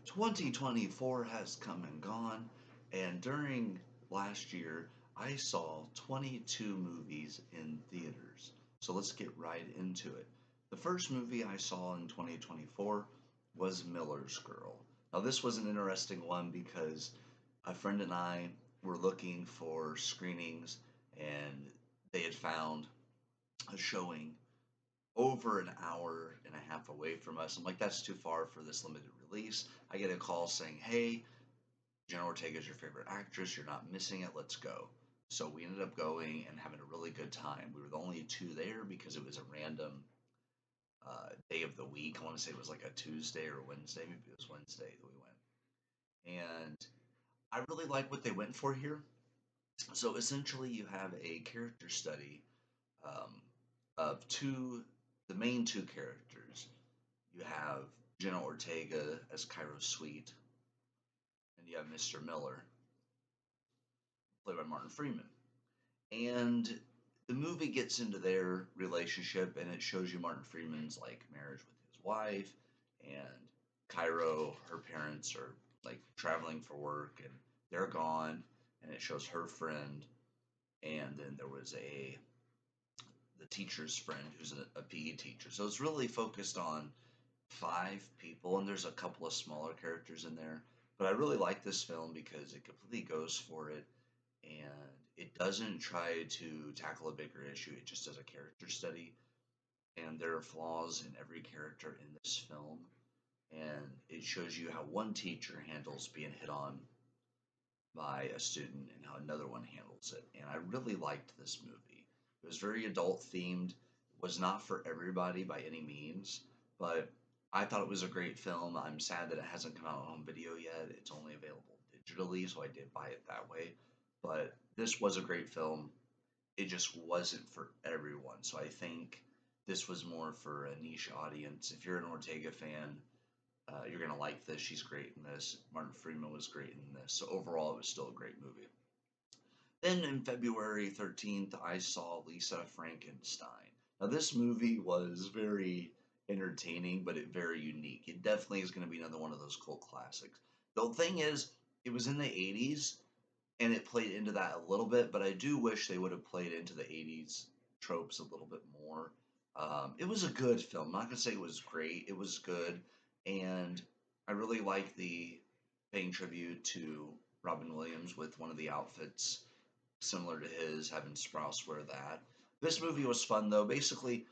2024 has come and gone, and during last year, I saw 22 movies in theaters. So let's get right into it. The first movie I saw in 2024 was Miller's Girl. Now, this was an interesting one because a friend and I were looking for screenings, and they had found a showing over an hour and a half away from us. I'm like, that's too far for this limited release. I get a call saying, hey, Jenna Ortega is your favorite actress. You're not missing it. Let's go. So we ended up going and having a really good time. We were the only two there because it was a random day of the week. I want to say it was like a Tuesday or Wednesday. Maybe it was Wednesday that we went. And I really like what they went for here. So essentially, you have a character study um, of the main two characters. You have Jenna Ortega as Cairo Sweet, and you have Mr. Miller, played by Martin Freeman. And the movie gets into their relationship, and it shows you Martin Freeman's like marriage with his wife, and Cairo, her parents are like traveling for work, and they're gone, and it shows her friend, and then there was the teacher's friend who's a PE teacher. So it's really focused on five people, and there's a couple of smaller characters in there. But I really like this film because it completely goes for it, and it doesn't try to tackle a bigger issue. It just does a character study, and there are flaws in every character in this film, and it shows you how one teacher handles being hit on by a student and how another one handles it. And I really liked this movie. It was very adult themed. It was not for everybody by any means, but I thought it was a great film. I'm sad that it hasn't come out on home video yet. It's only available digitally, so I did buy it that way. But this was a great film. It just wasn't for everyone. So I think this was more for a niche audience. If you're an Ortega fan, you're gonna like this. She's great in this. Martin Freeman was great in this. So overall, it was still a great movie. Then in February 13th, I saw Lisa Frankenstein. Now this movie was very entertaining, but it very unique. It definitely is going to be another one of those cult classics. The thing is, it was in the 80s, and it played into that a little bit, but I do wish they would have played into the 80s tropes a little bit more. It was a good film. I'm not gonna say it was great. It was good, and I really like the paying tribute to Robin Williams with one of the outfits similar to his, having Sprouse wear that. This movie was fun though. Basically,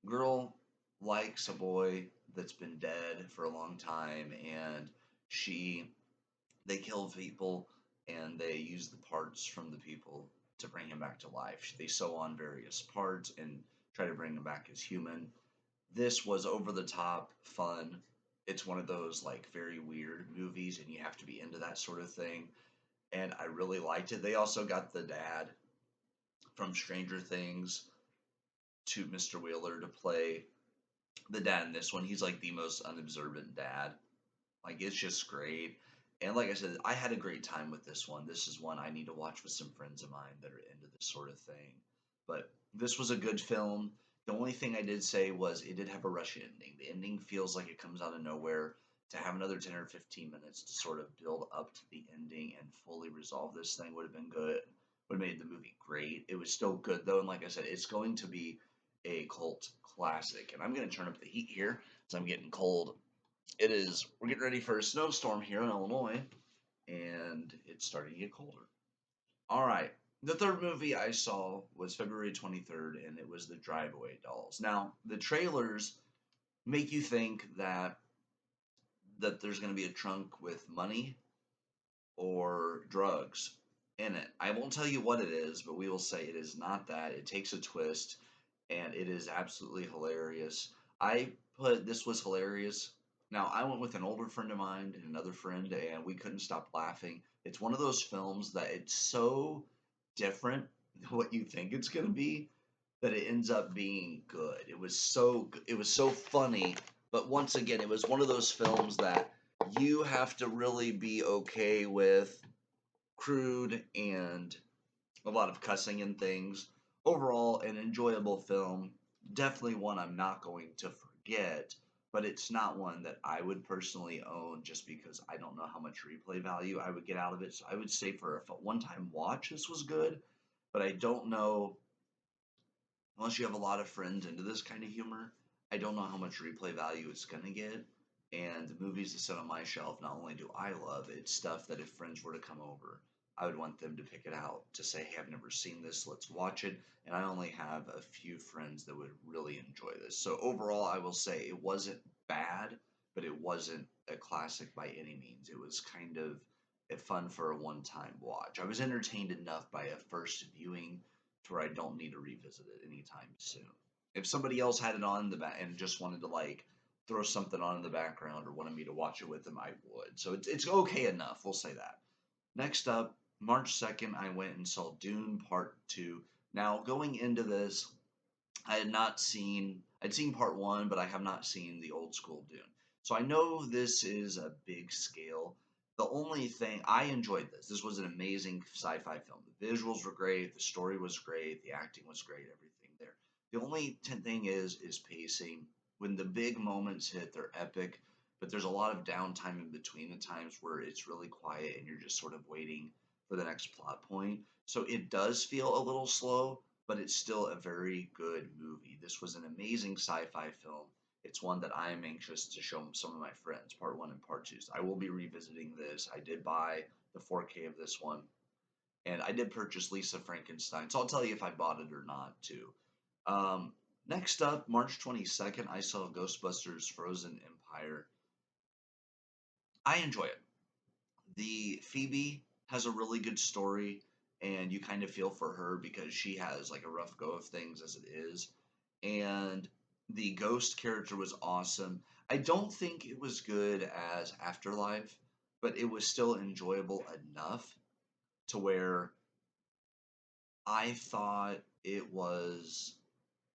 girl likes a boy that's been dead for a long time, and she they kill people and they use the parts from the people to bring him back to life. They sew on various parts and try to bring him back as human. This was over the top fun. It's one of those like very weird movies, and you have to be into that sort of thing. And I really liked it. They also got the dad from Stranger Things to Mr. Wheeler to play the dad in this one. He's like the most unobservant dad. Like it's just great. And like I said, I had a great time with this one. This is one I need to watch with some friends of mine that are into this sort of thing. But this was a good film. The only thing I did say was it did have a rush ending. The ending feels like it comes out of nowhere. To have another 10 or 15 minutes to sort of build up to the ending and fully resolve this thing would have been good. Would have made the movie great. It was still good though, and like I said, it's going to be a cult classic. And I'm going to turn up the heat here because I'm getting cold. We're getting ready for a snowstorm here in Illinois, and it's starting to get colder. All right. The third movie I saw was February 23rd, and it was The Drive-Away Dolls. Now, the trailers make you think that there's going to be a trunk with money or drugs in it. I won't tell you what it is, but we will say it is not that. It takes a twist, and it is absolutely hilarious. I put this was hilarious. Now, I went with an older friend of mine and another friend, and we couldn't stop laughing. It's one of those films that it's so different than what you think it's going to be that it ends up being good. It was so funny, but once again, it was one of those films that you have to really be okay with crude and a lot of cussing and things. Overall, an enjoyable film. Definitely one I'm not going to forget. but it's not one that I would personally own just because I don't know how much replay value I would get out of it. So I would say for a one-time watch, this was good, but I don't know unless you have a lot of friends into this kind of humor. I don't know how much replay value it's gonna get. And the movies that sit on my shelf, not only do I love it, it's stuff that if friends were to come over, I would want them to pick it out to say, "Hey, I've never seen this. Let's watch it." And I only have a few friends that would really enjoy this. So overall, I will say it wasn't bad, but it wasn't a classic by any means. It was kind of a fun for a one-time watch. I was entertained enough by a first viewing to where I don't need to revisit it anytime soon. If somebody else had it on the back and just wanted to like throw something on in the background or wanted me to watch it with them, I would. So it's okay enough. We'll say that. Next up, March 2nd, I went and saw Dune Part 2. Now, going into this, I'd seen Part 1, but I have not seen the old school Dune. So I know this is a big scale. The only thing, I enjoyed this. This was an amazing sci fi film. The visuals were great, the story was great, the acting was great, everything there. The only thing is pacing. When the big moments hit, they're epic, but there's a lot of downtime in between the times where it's really quiet and you're just sort of waiting for the next plot point. So it does feel a little slow, but it's still a very good movie. This was an amazing sci-fi film. It's one that I am anxious to show some of my friends, part one and part two. So I will be revisiting this. I did buy the 4K of this one, and I did purchase Lisa Frankenstein. So I'll tell you if I bought it or not, too. Um, Next up, March 22nd, I saw Ghostbusters Frozen Empire. I enjoy it. The Phoebe has a really good story, and you kind of feel for her because she has like a rough go of things as it is. And the ghost character was awesome. I don't think it was good as Afterlife, but it was still enjoyable enough to where I thought it was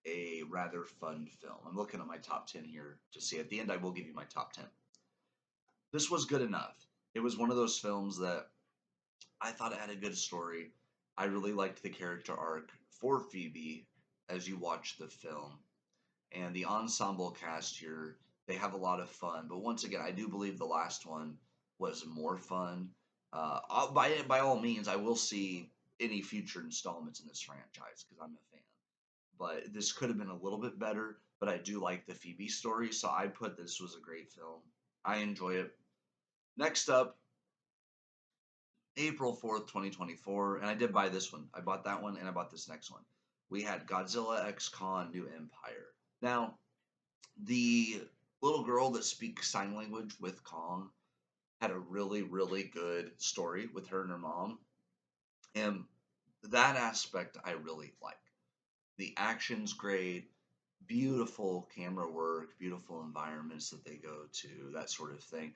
a rather fun film. I'm looking at my top 10 here to see. At the end, I will give you my top 10. This was good enough. It was one of those films that I thought it had a good story. I really liked the character arc for Phoebe as you watch the film. And the ensemble cast here, they have a lot of fun. But once again, I do believe the last one was more fun. By all means, I will see any future installments in this franchise because I'm a fan. But this could have been a little bit better. But I do like the Phoebe story, so I put this was a great film. I enjoy it. Next up, April 4th, 2024, and I did buy this one. I bought that one and I bought this next one. We had Godzilla X Kong New Empire. Now, the little girl that speaks sign language with Kong had a really, really good story with her and her mom. And that aspect I really like. The action's great, beautiful camera work, beautiful environments that they go to, that sort of thing.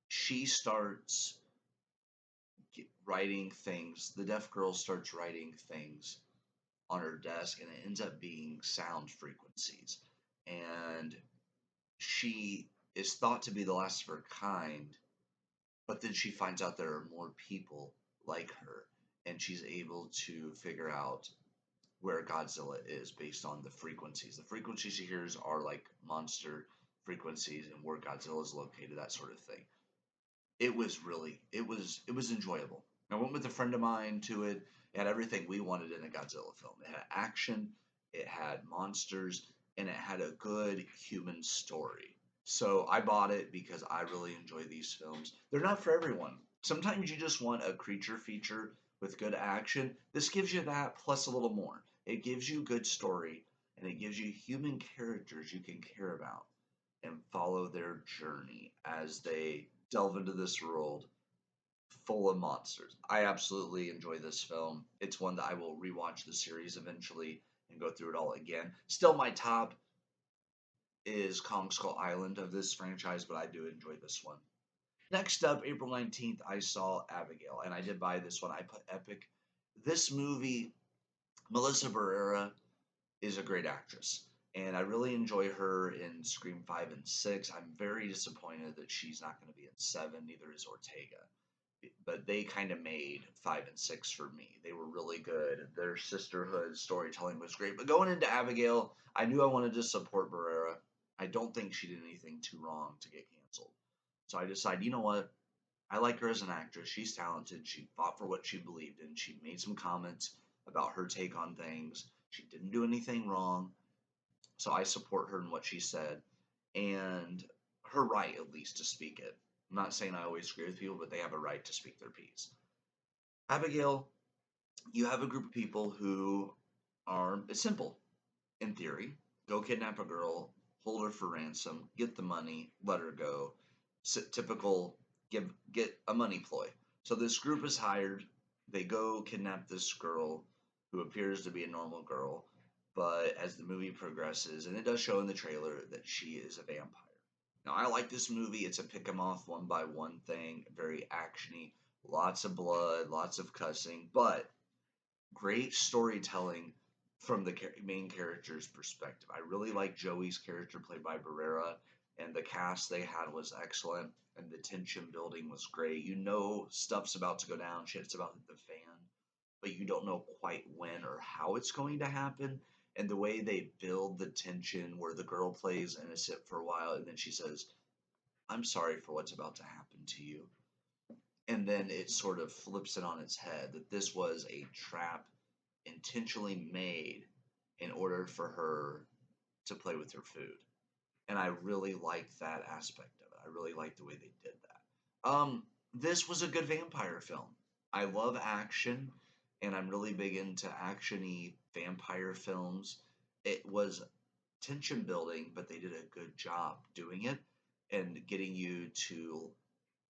She starts writing things, the deaf girl starts writing things on her desk, and it ends up being sound frequencies. And she is thought to be the last of her kind, but then she finds out there are more people like her, and she's able to figure out where Godzilla is based on the frequencies. The frequencies she hears are like monster frequencies and where Godzilla is located, that sort of thing. It was enjoyable. I went with a friend of mine to it. It had everything we wanted in a Godzilla film. It had action, it had monsters, and it had a good human story. So I bought it because I really enjoy these films. They're not for everyone. Sometimes you just want a creature feature with good action. This gives you that plus a little more. It gives you good story and it gives you human characters you can care about and follow their journey as they delve into this world full of monsters. I absolutely enjoy this film. It's one that I will rewatch the series eventually and go through it all again. Still, my top is Kong Skull Island of this franchise, but I do enjoy this one. Next up, April 19th, I saw Abigail, and I did buy this one. I put Epic. This movie, Melissa Barrera is a great actress, and I really enjoy her in Scream 5 and 6. I'm very disappointed that she's not going to be in 7, neither is Ortega. But they kind of made 5 and 6 for me. They were really good. Their sisterhood storytelling was great. But going into Abigail, I knew I wanted to support Barrera. I don't think she did anything too wrong to get canceled. So I decided, you know what? I like her as an actress. She's talented. She fought for what she believed in. She made some comments about her take on things. She didn't do anything wrong. So I support her in what she said and her right, at least, to speak it. I'm not saying I always agree with people, but they have a right to speak their piece. Abigail, you have a group of people who are, it's simple in theory, go kidnap a girl, hold her for ransom, get the money, let her go. Typical get a money ploy. So this group is hired. They go kidnap this girl who appears to be a normal girl, but as the movie progresses, and it does show in the trailer that she is a vampire. Now I like this movie. It's a pick 'em off one by one thing, very actiony, lots of blood, lots of cussing, but great storytelling from the main character's perspective. I really like Joey's character played by Barrera, and the cast they had was excellent, and the tension building was great. You know stuff's about to go down, shit's about to hit the fan, but you don't know quite when or how it's going to happen. And the way they build the tension, where the girl plays innocent for a while, and then she says, "I'm sorry for what's about to happen to you," and then it sort of flips it on its head that this was a trap intentionally made in order for her to play with her food. And I really liked that aspect of it. I really liked the way they did that. This was a good vampire film. I love action, and I'm really big into actiony vampire films. It was tension building, but they did a good job doing it and getting you to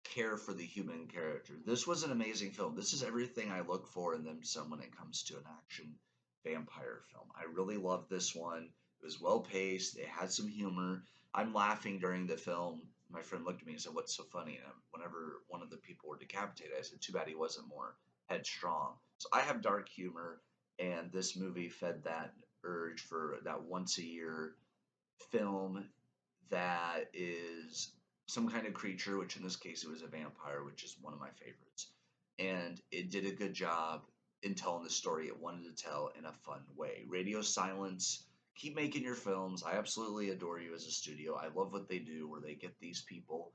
care for the human character. This was an amazing film. This is everything I look for in them some when it comes to an action vampire film. I really loved this one. It was well paced. It had some humor. I'm laughing during the film. My friend looked at me and said, "What's so funny?" And whenever one of the people were decapitated, I said, "Too bad he wasn't more headstrong." So I have dark humor, and this movie fed that urge for that once a year film that is some kind of creature, which in this case it was a vampire, which is one of my favorites. And it did a good job in telling the story it wanted to tell in a fun way. Radio Silence, keep making your films. I absolutely adore you as a studio. I love what they do where they get these people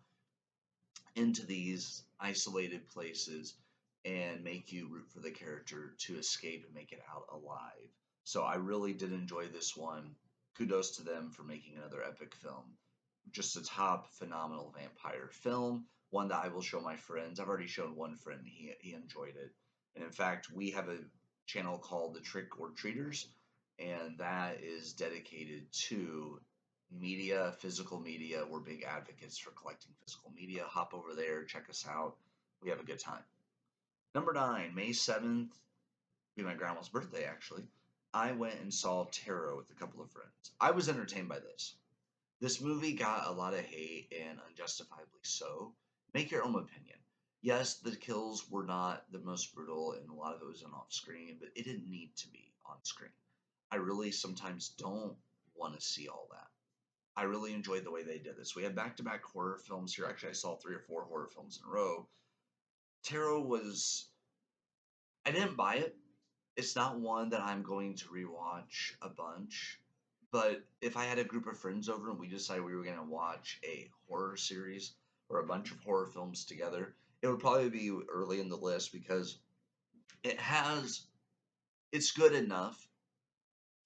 into these isolated places and make you root for the character to escape and make it out alive. So I really did enjoy this one. Kudos to them for making another epic film. Just a top phenomenal vampire film, one that I will show my friends. I've already shown one friend, he enjoyed it. And in fact, we have a channel called the Trick or Treaters, and that is dedicated to media, physical media. We're big advocates for collecting physical media. Hop over there, check us out. We have a good time. Number 9, May 7th, be my grandma's birthday actually. I went and saw Tarot with a couple of friends. I was entertained by this. This movie got a lot of hate and unjustifiably so. Make your own opinion. Yes, the kills were not the most brutal and a lot of it was off screen, but it didn't need to be on screen. I really sometimes don't want to see all that. I really enjoyed the way they did this. We had back to back horror films here. Actually, I saw 3 or 4 horror films in a row. Tarot was, I didn't buy it. It's not one that I'm going to rewatch a bunch. But if I had a group of friends over and we decided we were going to watch a horror series or a bunch of horror films together, it would probably be early in the list because it has, it's good enough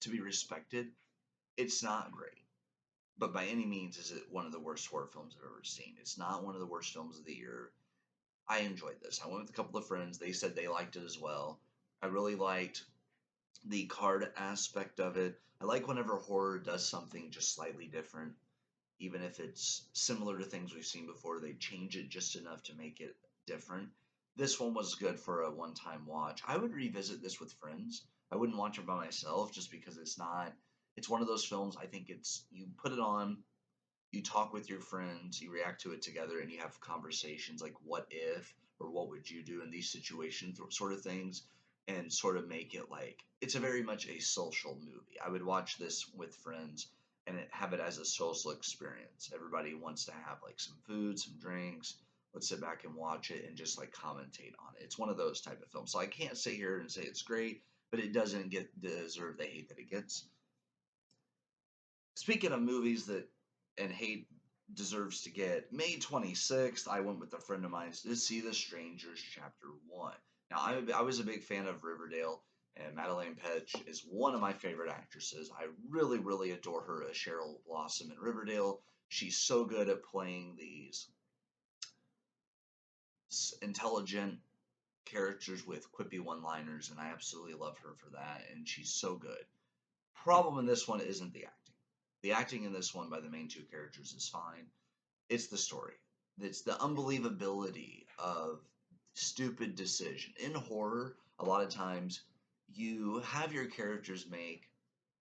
to be respected. It's not great, but by any means is it one of the worst horror films I've ever seen. It's not one of the worst films of the year. I enjoyed this. I went with a couple of friends. They said they liked it as well. I really liked the card aspect of it. I like whenever horror does something just slightly different, even if it's similar to things we've seen before, they change it just enough to make it different. This one was good for a one time watch. I would revisit this with friends. I wouldn't watch it by myself just because it's not, it's one of those films. I think it's, you put it on, you talk with your friends, you react to it together, and you have conversations like what if or what would you do in these situations, sort of things, and sort of make it like it's a very much a social movie. I would watch this with friends and have it as a social experience. Everybody wants to have like some food, some drinks. Let's sit back and watch it and just like commentate on it. It's one of those type of films. So I can't sit here and say it's great, but it doesn't get deserve the hate that it gets. Speaking of movies that and hate deserves to get. May 26th, I went with a friend of mine to see The Strangers Chapter 1. Now, I was a big fan of Riverdale, and Madeleine Petsch is one of my favorite actresses. I really, really adore her as Cheryl Blossom in Riverdale. She's so good at playing these intelligent characters with quippy one-liners, and I absolutely love her for that, and she's so good. Problem in this one isn't the acting. The acting in this one by the main two characters is fine. It's the story. It's the unbelievability of stupid decision. In horror, a lot of times you have your characters make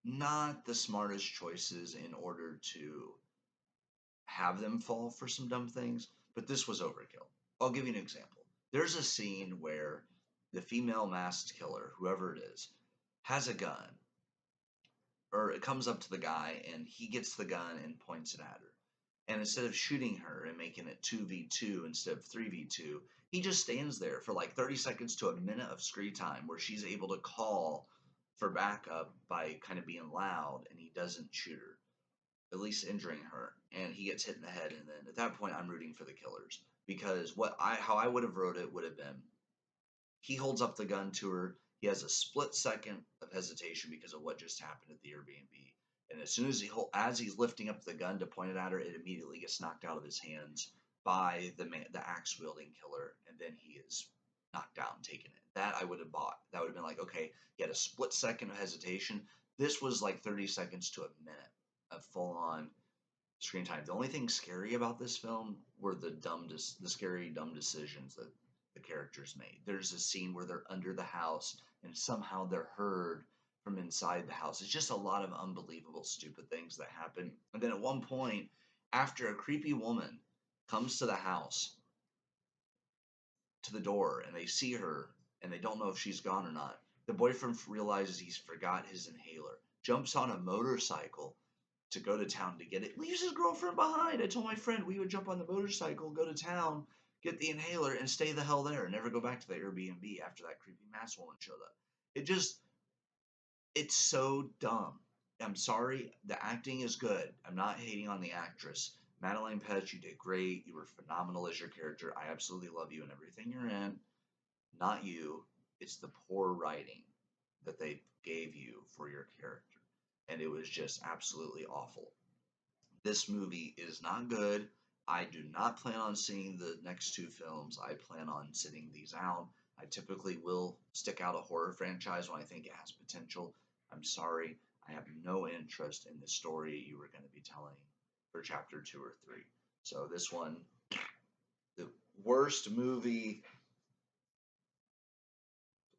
not the smartest choices in order to have them fall for some dumb things, but this was overkill. I'll give you an example. There's a scene where the female masked killer, whoever it is, has a gun, or it comes up to the guy and he gets the gun and points it at her. And instead of shooting her and making it 2v2 instead of 3v2, he just stands there for like 30 seconds to a minute of screen time where she's able to call for backup by kind of being loud, and he doesn't shoot her, at least injuring her, and he gets hit in the head. And then at that point, I'm rooting for the killers, because how I would have wrote it would have been, he holds up the gun to her. He has a split second of hesitation because of what just happened at the Airbnb, and as soon as as he's lifting up the gun to point it at her, it immediately gets knocked out of his hands by the axe wielding killer, and then he is knocked down, taken it. That I would have bought. That would have been like, okay, he had a split second of hesitation. This was like 30 seconds to a minute of full on screen time. The only thing scary about this film were the scary dumb decisions that the characters made. There's a scene where they're under the house and somehow they're heard from inside the house. It's just a lot of unbelievable stupid things that happen. And then at one point, after a creepy woman comes to the house, to the door, and they see her and they don't know if she's gone or not, the boyfriend realizes he's forgot his inhaler, jumps on a motorcycle to go to town to get it, leaves his girlfriend behind. I told my friend we would jump on the motorcycle, go to town, get the inhaler, and stay the hell there and never go back to the Airbnb after that creepy masked woman showed up. It's so dumb. I'm sorry, the acting is good. I'm not hating on the actress. Madeleine Petsch, you did great. You were phenomenal as your character. I absolutely love you and everything you're in. Not you. It's the poor writing that they gave you for your character. And it was just absolutely awful. This movie is not good. I do not plan on seeing the next two films. I plan on sitting these out. I typically will stick out a horror franchise when I think it has potential. I'm sorry, I have no interest in the story you were going to be telling for chapter 2 or 3. So this one, the worst movie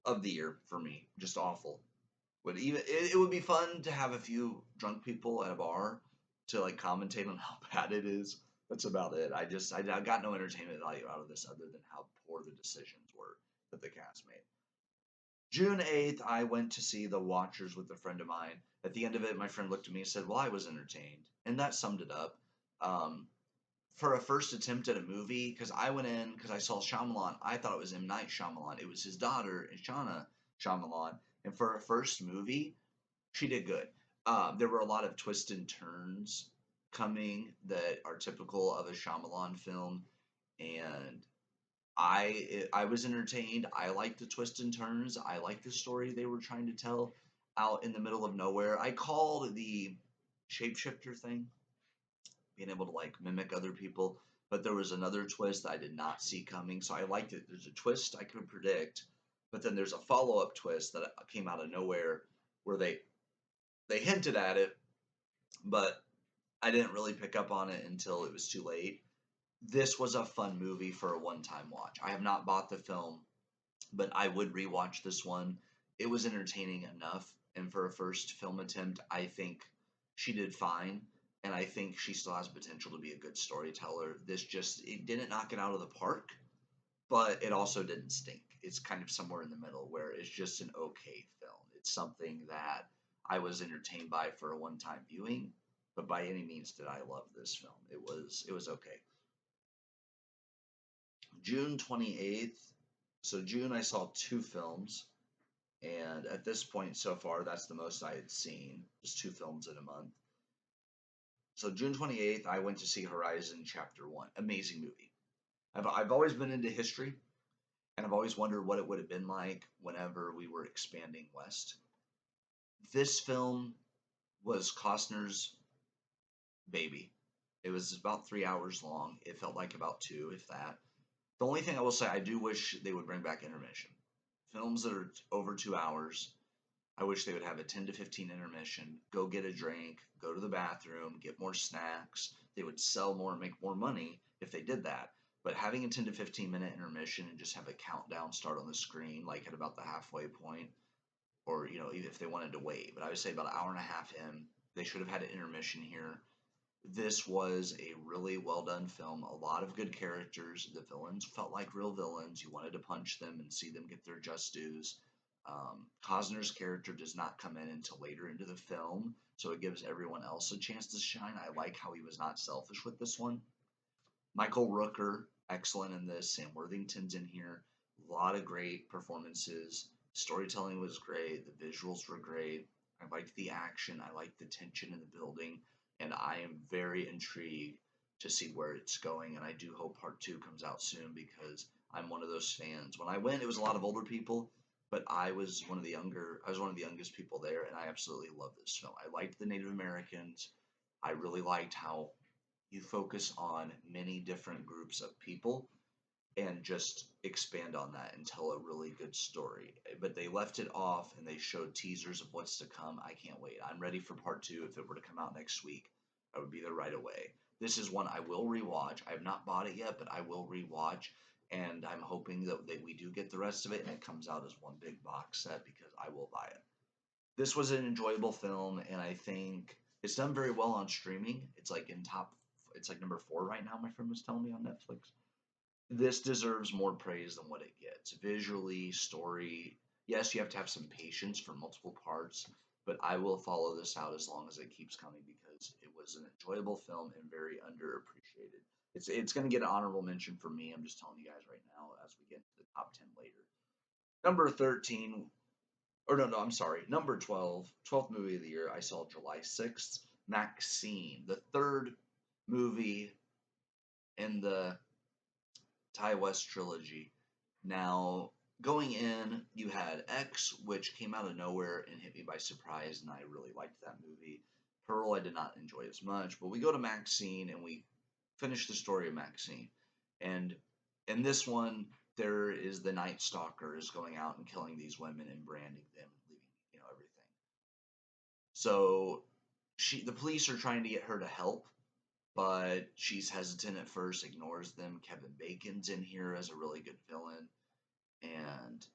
of the year for me, just awful. It would be fun to have a few drunk people at a bar to like commentate on how bad it is. That's about it. I got no entertainment value out of this other than how poor the decisions were that the cast made. June 8th, I went to see The Watchers with a friend of mine. At the end of it, my friend looked at me and said, "Well, I was entertained," and that summed it up. Um, for a first attempt at a movie, because I went in because I saw Shyamalan. I thought it was M. Night Shyamalan. It was his daughter, Ishana Shyamalan. And for a first movie, she did good. There were a lot of twists and turns coming that are typical of a Shyamalan film, and I was entertained. I liked the twists and turns. I liked the story they were trying to tell out in the middle of nowhere. I called the shapeshifter thing, being able to like mimic other people. But there was another twist I did not see coming, so I liked it. There's a twist I could predict, but then there's a follow up twist that came out of nowhere where they hinted at it, but I didn't really pick up on it until it was too late. This was a fun movie for a one time watch. I have not bought the film, but I would rewatch this one. It was entertaining enough, and for a first film attempt, I think she did fine, and I think she still has potential to be a good storyteller. It didn't knock it out of the park, but it also didn't stink. It's kind of somewhere in the middle where it's just an okay film. It's something that I was entertained by for a one-time viewing, but by any means did I love this film. It was okay. June 28th. So June I saw two films, and at this point so far that's the most I had seen. Just two films in a month. So June 28th, I went to see Horizon Chapter 1. Amazing movie. I've always been into history, and I've always wondered what it would have been like whenever we were expanding west. This film was Costner's baby. It was about 3 hours long. It felt like about two, if that. The only thing I will say, I do wish they would bring back intermission. Films that are over 2 hours, I wish they would have a 10 to 15 intermission. Go get a drink, go to the bathroom, get more snacks. They would sell more and make more money if they did that. But having a 10 to 15-minute intermission and just have a countdown start on the screen, like at about the halfway point, or even if they wanted to wait. But I would say about an hour and a half in, they should have had an intermission here. This was a really well done film. A lot of good characters. The villains felt like real villains. You wanted to punch them and see them get their just dues. Cosner's character does not come in until later into the film, so it gives everyone else a chance to shine. I like how he was not selfish with this one. Michael Rooker, excellent in this. Sam Worthington's in here. A lot of great performances. Storytelling was great. The visuals were great. I liked the action. I liked the tension in the building. And I am very intrigued to see where it's going. And I do hope part two comes out soon because I'm one of those fans. When I went, it was a lot of older people, but I was one of the youngest people there, and I absolutely love this film. I liked the Native Americans. I really liked how you focus on many different groups of people and just expand on that and tell a really good story. But they left it off and they showed teasers of what's to come. I can't wait. I'm ready for part two. If it were to come out next week, I would be there right away. This is one I will rewatch. I have not bought it yet, but I will rewatch. And I'm hoping that we do get the rest of it and it comes out as one big box set because I will buy it. This was an enjoyable film, and I think it's done very well on streaming. It's like number 4 right now. My friend was telling me on Netflix. This deserves more praise than what it gets. Visually, story. Yes, you have to have some patience for multiple parts, but I will follow this out as long as it keeps coming because it was an enjoyable film and very underappreciated. It's going to get an honorable mention for me. I'm just telling you guys right now as we get into the top 10 later. Number 13, or no, I'm sorry, number 12, 12th movie of the year, I saw July 6th, Maxine, the third movie in the Ty West trilogy. Now, going in, you had X, which came out of nowhere and hit me by surprise, and I really liked that movie. Pearl, I did not enjoy as much, but we go to Maxine and we finish the story of Maxine. And in this one, there is the Night Stalker is going out and killing these women and branding them, leaving everything. So the police are trying to get her to help, but she's hesitant at first, ignores them. Kevin Bacon's in here as a really good villain. And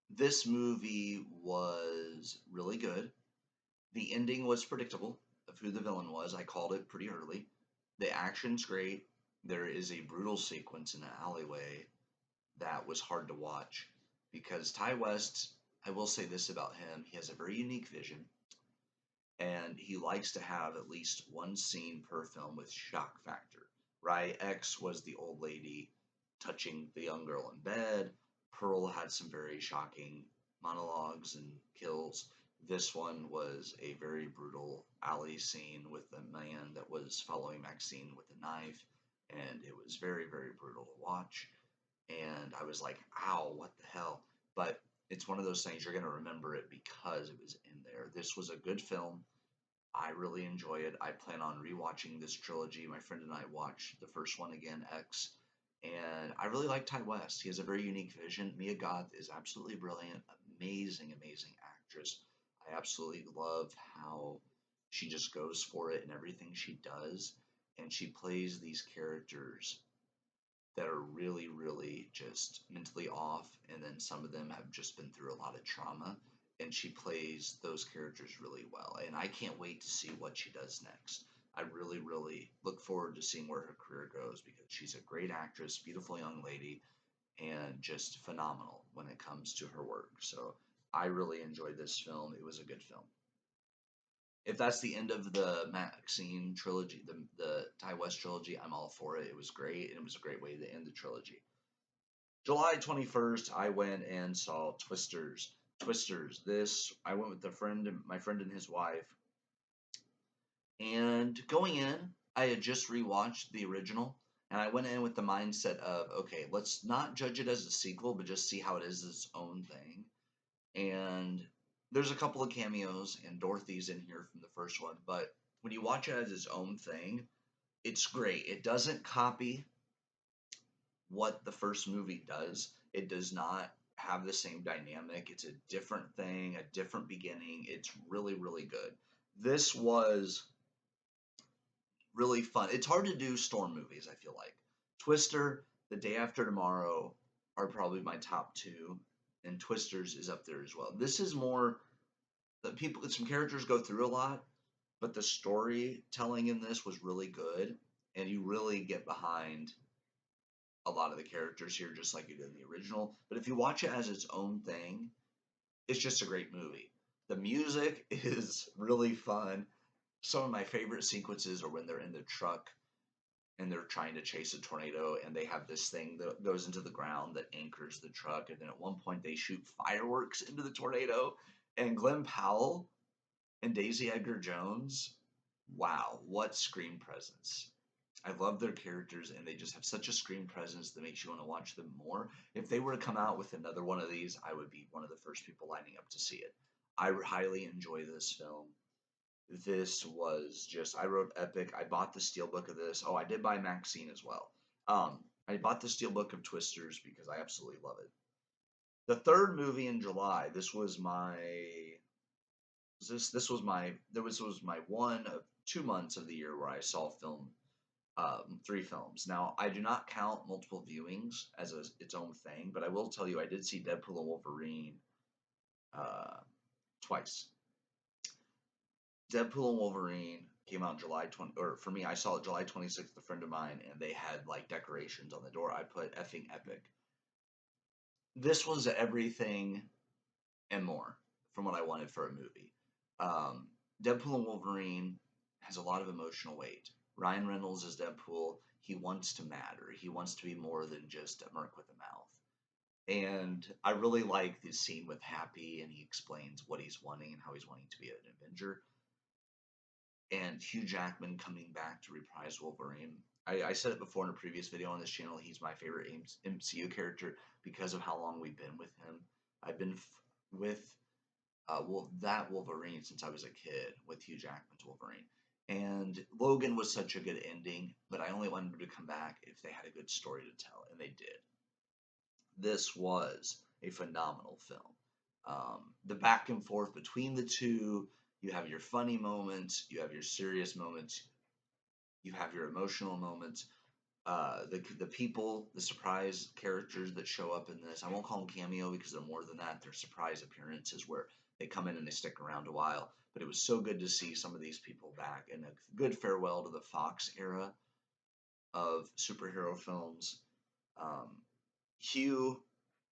this movie was really good. The ending was predictable of who the villain was. I called it pretty early. The action's great. There is a brutal sequence in an alleyway that was hard to watch because Ty West, I will say this about him, he has a very unique vision and he likes to have at least one scene per film with shock factor, right? X was the old lady touching the young girl in bed. Pearl had some very shocking monologues and kills. This one was a very brutal alley scene with a man that was following Maxine with a knife, and it was very, very brutal to watch. And I was like, ow, what the hell? But it's one of those things you're going to remember it because it was in there. This was a good film. I really enjoy it. I plan on rewatching this trilogy. My friend and I watched the first one again, X, and I really like Ty West. He has a very unique vision. Mia Goth is absolutely brilliant, amazing, amazing actress. I absolutely love how she just goes for it in everything she does, and she plays these characters that are really, really just mentally off, and then some of them have just been through a lot of trauma, and she plays those characters really well. And I can't wait to see what she does next. I really, really look forward to seeing where her career goes because she's a great actress, beautiful young lady, and just phenomenal when it comes to her work. So I really enjoyed this film. It was a good film. If that's the end of the Maxine trilogy, the Ty West trilogy, I'm all for it. It was great, and it was a great way to end the trilogy. July 21st, I went and saw Twisters. Twisters. This I went with my friend and his wife, And going in, I had just rewatched the original, and I went in with the mindset of, okay, let's not judge it as a sequel, but just see how it is its own thing. And there's a couple of cameos, and Dorothy's in here from the first one, but when you watch it as its own thing, it's great. It doesn't copy what the first movie does. It does not have the same dynamic. It's a different thing, a different beginning. It's really, really good. This was really fun. It's hard to do storm movies, I feel like. Twister, The Day After Tomorrow are probably my top two, and Twisters is up there as well. This is more the people, some characters go through a lot, but the storytelling in this was really good, and you really get behind a lot of the characters here, just like you did in the original. But if you watch it as its own thing, it's just a great movie. The music is really fun. Some of my favorite sequences are when they're in the truck and they're trying to chase a tornado, and they have this thing that goes into the ground that anchors the truck, and then at one point they shoot fireworks into the tornado. And Glenn Powell and Daisy Edgar Jones, wow, what screen presence. I love their characters, and they just have such a screen presence that makes you want to watch them more. If they were to come out with another one of these, I would be one of the first people lining up to see it. I highly enjoy this film. This was just, I wrote epic. I bought the steelbook of this. Oh, I did buy Maxine as well. I bought the steelbook of Twisters because I absolutely love it. The third movie in July, this was my one of 2 months of the year where I saw film, three films. Now, I do not count multiple viewings as its own thing, but I will tell you I did see Deadpool and Wolverine uh, twice. Deadpool and Wolverine came out July 20, or for me, I saw it July 26th, a friend of mine, and they had like decorations on the door. I put effing epic. This was everything and more from what I wanted for a movie. Um, Deadpool and Wolverine has a lot of emotional weight. Ryan Reynolds is Deadpool. He wants to matter. He wants to be more than just a merc with a mouth. And I really like this scene with Happy, and he explains what he's wanting and how he's wanting to be an Avenger. And Hugh Jackman coming back to reprise Wolverine. I said it before in a previous video on this channel. He's my favorite MCU character because of how long we've been with him. I've been with that Wolverine since I was a kid, with Hugh Jackman's Wolverine. And Logan was such a good ending, but I only wanted him to come back if they had a good story to tell, and they did. This was a phenomenal film. The back and forth between the two, you have your funny moments, you have your serious moments, you have your emotional moments. The people, the surprise characters that show up in this, I won't call them cameo because they're more than that. They're surprise appearances where they come in and they stick around a while. But it was so good to see some of these people back, and a good farewell to the Fox era of superhero films. Um, Hugh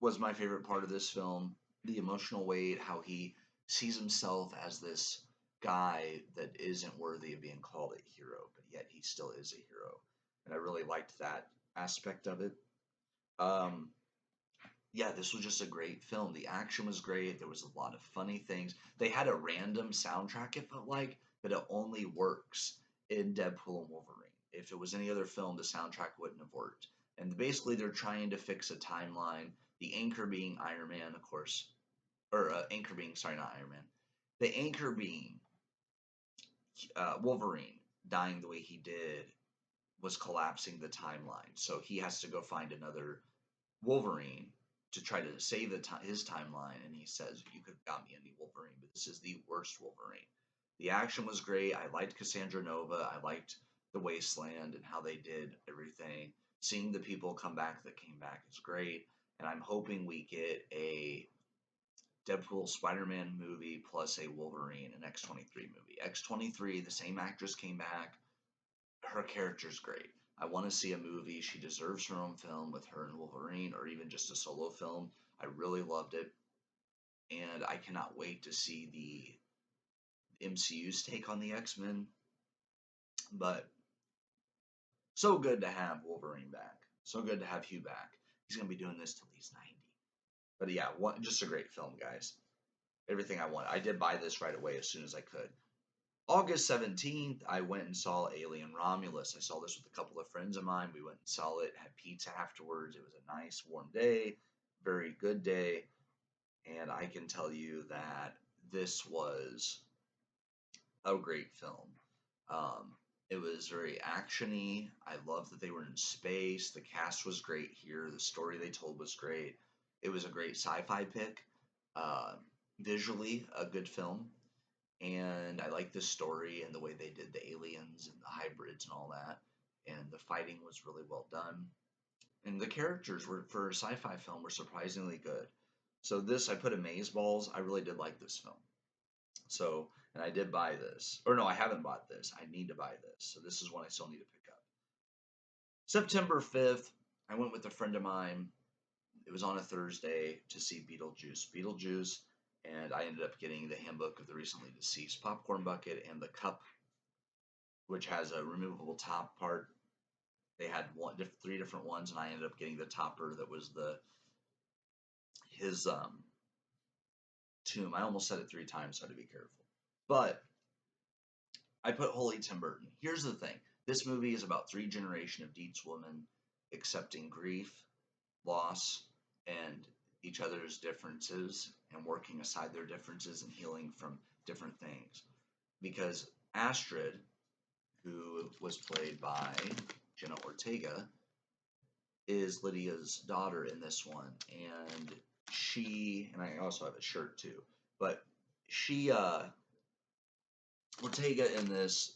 was my favorite part of this film. The emotional weight, how he sees himself as this guy that isn't worthy of being called a hero, but yet he still is a hero. And I really liked that aspect of it. Um, yeah, this was just a great film. The action was great. There was a lot of funny things. They had a random soundtrack, it felt like, but it only works in Deadpool and Wolverine. If it was any other film, the soundtrack wouldn't have worked. And basically, they're trying to fix a timeline. The anchor being Iron Man, of course, or anchor being, sorry, not Iron Man. The anchor being Wolverine dying the way he did was collapsing the timeline. So he has to go find another Wolverine to try to save his timeline, and he says, "You could have got me a new Wolverine, but this is the worst Wolverine." The action was great. I liked Cassandra Nova. I liked the Wasteland and how they did everything. Seeing the people come back that came back is great, and I'm hoping we get a Deadpool Spider-Man movie plus a Wolverine and X-23 movie. X-23, the same actress came back. Her character's great. I want to see a movie. She deserves her own film with her and Wolverine, or even just a solo film. I really loved it, and I cannot wait to see the MCU's take on the X-Men. But so good to have Wolverine back. So good to have Hugh back. He's gonna be doing this till he's 90. But yeah, just a great film, guys. Everything I want. I did buy this right away as soon as I could. August 17th, I went and saw Alien Romulus. I saw this with a couple of friends of mine. We went and saw it, had pizza afterwards. It was a nice, warm day, very good day. And I can tell you that this was a great film. Um, it was very actiony. I love that they were in space. The cast was great here. The story they told was great. It was a great sci-fi pick. Uh, Visually, a good film, and I like the story and the way they did the aliens and the hybrids and all that. And the fighting was really well done. And the characters were for a sci-fi film were surprisingly good. So this I put Amazeballs. I really did like this film. So and I did buy this. Or no, I haven't bought this. I need to buy this. So this is one I still need to pick up. September 5th, I went with a friend of mine. It was on a Thursday to see Beetlejuice. Beetlejuice, and I ended up getting the Handbook of the Recently Deceased popcorn bucket and the cup, which has a removable top part. They had three different ones, and I ended up getting the topper that was his tomb. I almost said it three times, so I had to be careful. But I put Holy Tim Burton. Here's the thing: this movie is about three generations of Dietz women accepting grief, loss, and each other's differences, and working aside their differences and healing from different things. Because Astrid, who was played by Jenna Ortega, is Lydia's daughter in this one, and and I also have a shirt too, but she, Ortega in this,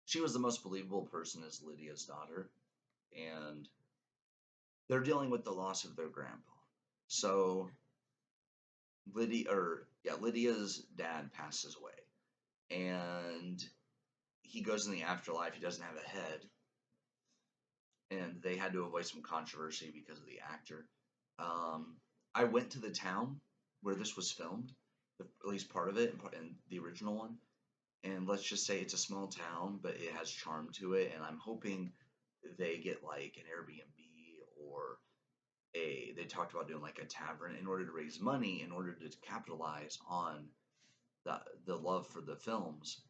she was the most believable person as Lydia's daughter, and they're dealing with the loss of their grandpa. So Lydia's dad passes away, and he goes in the afterlife. He doesn't have a head, and they had to avoid some controversy because of the actor. Um, I went to the town where this was filmed, at least part of it, and the original one. And let's just say it's a small town, but it has charm to it. And I'm hoping they get like an Airbnb or they talked about doing like a tavern in order to raise money, in order to capitalize on the love for the films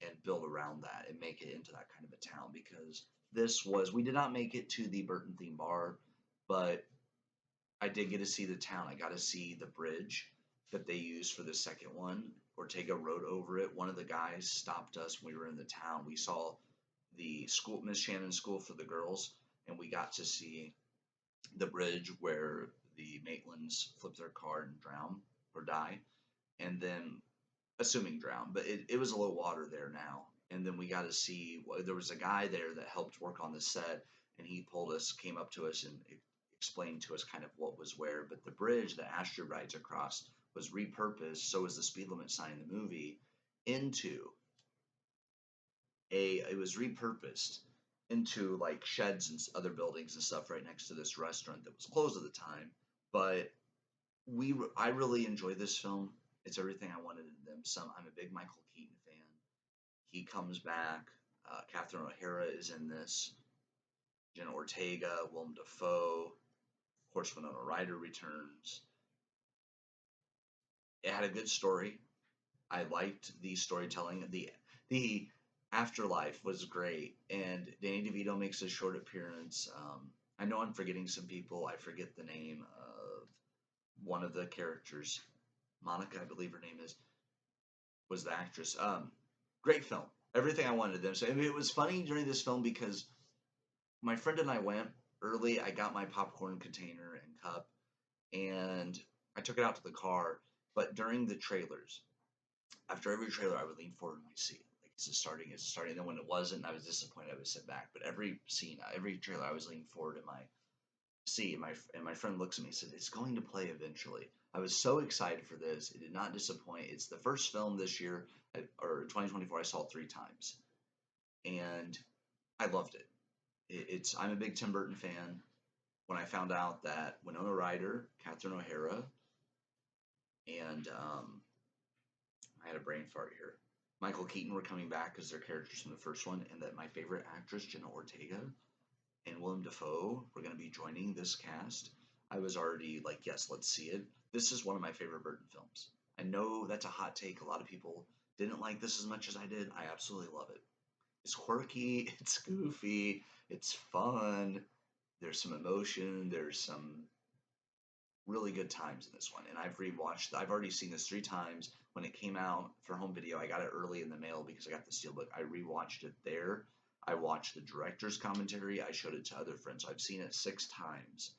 and build around that and make it into that kind of a town. Because we did not make it to the Burton theme bar, but I did get to see the town. I got to see the bridge that they used for the second one. Ortega rode over it. One of the guys stopped us when we were in the town. We saw the school, Miss Shannon's School for the Girls, and we got to see the bridge where the Maitlands flip their car and drown or die. And then, assuming drown, but it was a low water there now. And then we got to see, there was a guy there that helped work on the set, and he came up to us and explained to us kind of what was where. But the bridge that Astrid rides across was repurposed, so was the speed limit sign in the movie, into it was repurposed into like sheds and other buildings and stuff right next to this restaurant that was closed at the time. But I really enjoy this film. It's everything I wanted in them. I'm a big Michael Keaton fan. He comes back. Catherine O'Hara is in this. Jenna Ortega, Willem Dafoe, of course, Winona Ryder returns. It had a good story. I liked the storytelling. The afterlife was great, and Danny DeVito makes a short appearance. I know I'm forgetting some people. I forget the name of one of the characters. Monica, I believe her name was the actress. Great film. Everything I wanted them. So I mean, it was funny during this film because my friend and I went early. I got my popcorn container and cup, and I took it out to the car. But during the trailers, after every trailer, I would lean forward in my seat. Like, is it starting? Is it starting? And then when it wasn't, I was disappointed. I would sit back. But every scene, every trailer, I was leaning forward in my seat. And my friend looks at me and said, "It's going to play eventually." I was so excited for this. It did not disappoint. It's the first film this year, or 2024, I saw three times. And I loved it. I'm a big Tim Burton fan. When I found out that Winona Ryder, Catherine O'Hara, and I had a brain fart here. Michael Keaton were coming back as their characters from the first one, and that my favorite actress, Jenna Ortega, and Willem Dafoe were going to be joining this cast. I was already like, yes, let's see it. This is one of my favorite Burton films. I know that's a hot take. A lot of people didn't like this as much as I did, I absolutely love it. It's quirky, it's goofy, it's fun. There's some emotion, there's some really good times in this one. And I've already seen this 3 times. When it came out for home video, I got it early in the mail because I got the steelbook. I rewatched it there. I watched the director's commentary. I showed it to other friends. So I've seen it 6 times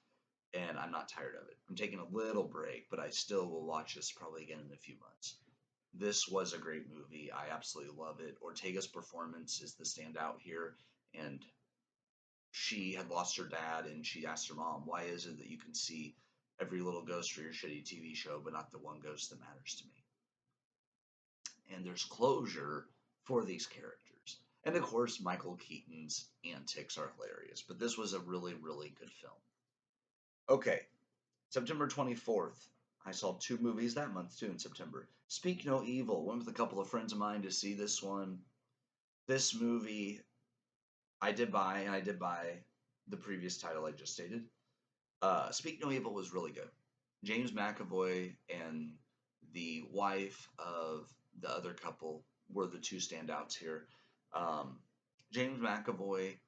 and I'm not tired of it. I'm taking a little break, but I still will watch this probably again in a few months. This was a great movie. I absolutely love it. Ortega's performance is the standout here, and she had lost her dad, and she asked her mom, "Why is it that you can see every little ghost for your shitty TV show, but not the one ghost that matters to me?" And there's closure for these characters. And of course, Michael Keaton's antics are hilarious, but this was a really, really good film. Okay, September 24th. I saw 2 movies that month too in September. Speak No Evil. Went with a couple of friends of mine to see this one. This movie I did buy, and I did buy the previous title I just stated. Speak No Evil was really good. James McAvoy and the wife of the other couple were the 2 standouts here. Um, James McAvoy,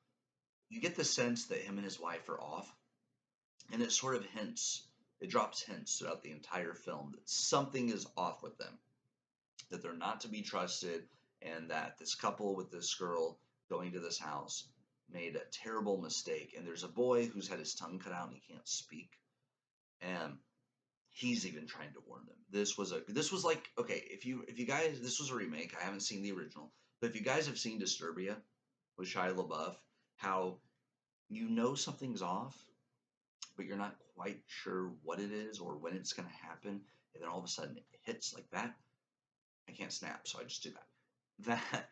you get the sense that him and his wife are off, and it sort of hints, it drops hints throughout the entire film that something is off with them, that they're not to be trusted, and that this couple with this girl going to this house made a terrible mistake. And there's a boy who's had his tongue cut out and he can't speak, and he's even trying to warn them. This was like, okay, if you guys, this was a remake. I haven't seen the original, but if you guys have seen Disturbia with Shia LaBeouf, how you know something's off, but you're not quite sure what it is or when it's going to happen, and then all of a sudden it hits like that. I can't snap, so I just do that. That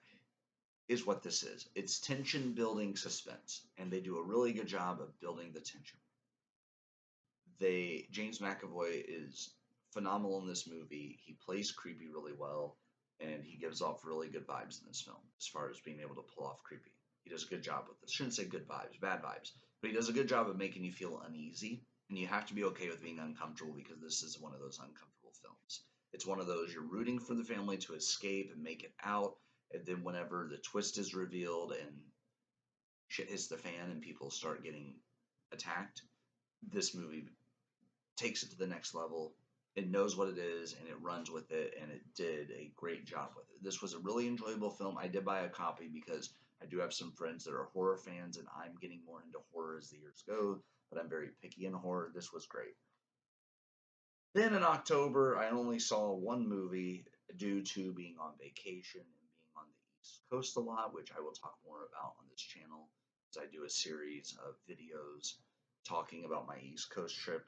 is what this is. It's tension building suspense, and they do a really good job of building the tension. James McAvoy is phenomenal in this movie. He plays creepy really well, and he gives off really good vibes in this film as far as being able to pull off creepy. He does a good job with this. Shouldn't say good vibes, bad vibes, but he does a good job of making you feel uneasy, and you have to be okay with being uncomfortable because this is one of those uncomfortable films. It's one of those you're rooting for the family to escape and make it out, and then whenever the twist is revealed and shit hits the fan and people start getting attacked, this movie takes it to the next level. It knows what it is and it runs with it, and it did a great job with it. This was a really enjoyable film. I did buy a copy because I do have some friends that are horror fans, and I'm getting more into horror as the years go, but I'm very picky in horror. This was great. Then in October, I only saw 1 movie due to being on vacation and being on the East Coast a lot, which I will talk more about on this channel as I do a series of videos talking about my East Coast trip